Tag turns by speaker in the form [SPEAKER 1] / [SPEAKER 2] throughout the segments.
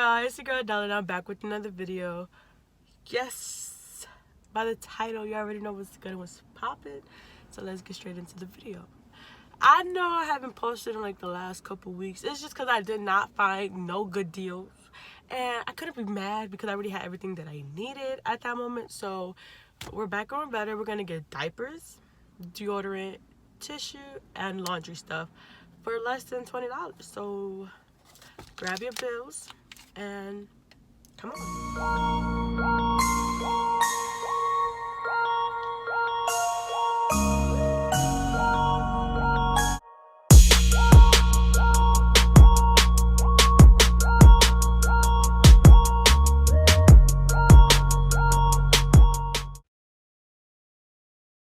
[SPEAKER 1] y'all, it's your girl Della and I'm back with another video. Yes, by the title you already know what's good and what's popping, so let's get straight into the video. I know I haven't posted in like the last couple weeks. It's just because I did not find no good deals, and I couldn't be mad because I already had everything that I needed at that moment. So we're back on better. We're gonna get diapers, deodorant, tissue, and laundry stuff for less than $20. So grab your bills and come on.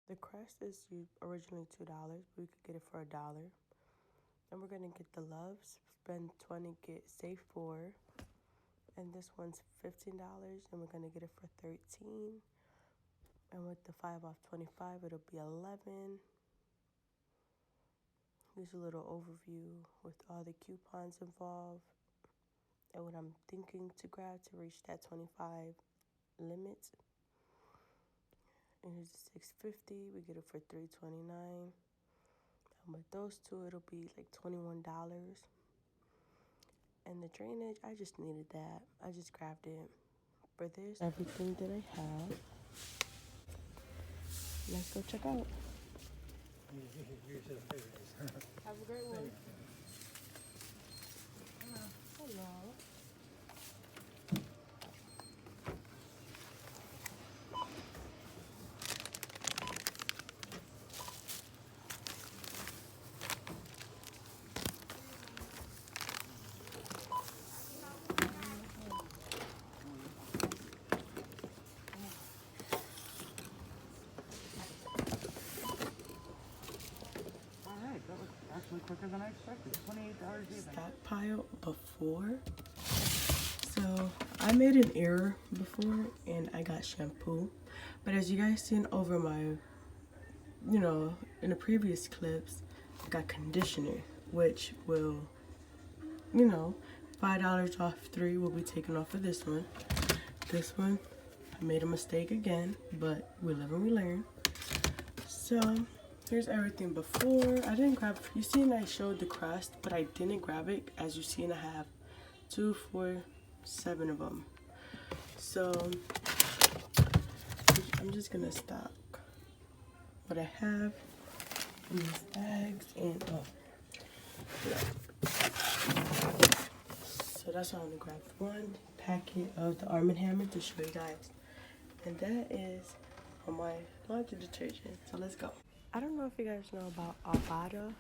[SPEAKER 1] The crest is originally $2, but we could get it for $1. Then we're gonna get the Loves, spend $20, get save $4. And this one's $15, and we're gonna get it for $13. And with the 5 off 25, it'll be $11. Here's a little overview with all the coupons involved and what I'm thinking to grab to reach that 25 limit. And here's the 650. We get it for $3.29. And with those two, it'll be like $21. And the drainage, I just needed that. I just grabbed it. For this, everything that I have. Let's go check out. Have a great one. Hello.
[SPEAKER 2] Actually quicker than I expected. $28 even.
[SPEAKER 1] Stockpile before. So I made an error before and I got shampoo. But as you guys seen over my, in the previous clips, I got conditioner, which will, $5 off 3 will be taken off of this one. This one, I made a mistake again, but we live and we learn. So here's everything before. I didn't grab, you seen I showed the crust, but I didn't grab it. As you seen, I have 2, 4, 7 of them. So I'm just gonna stock what I have in these bags and so that's why I'm gonna grab one packet of the Arm & Hammer to show you guys. And that is on my laundry detergent. So let's go. I don't know if you guys know about Avada,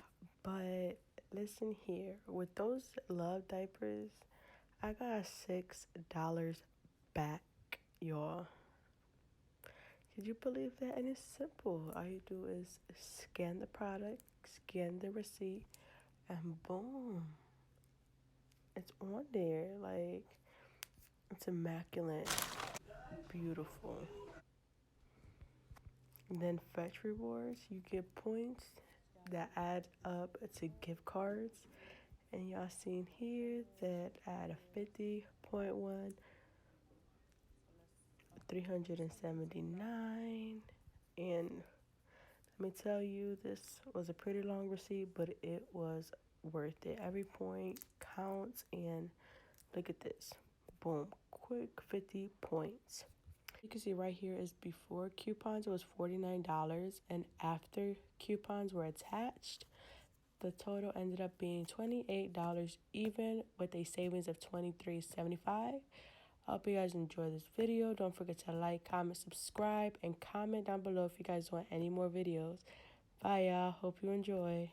[SPEAKER 1] but listen here. With those Love diapers, I got $6 back, y'all. Could you believe that? And it's simple. All you do is scan the product, scan the receipt, and boom. It's on there. Like, it's immaculate. Beautiful. And then Fetch Rewards, you get points that add up to gift cards. And y'all seen here that I had a 50.1, 379. And let me tell you, this was a pretty long receipt, but it was worth it. Every point counts, and look at this. Boom, quick 50 points. You can see right here is before coupons, it was $49, and after coupons were attached, the total ended up being $28 even with a savings of $23.75. I hope you guys enjoy this video. Don't forget to like, comment, subscribe, and comment down below if you guys want any more videos. Bye, y'all. Hope you enjoy.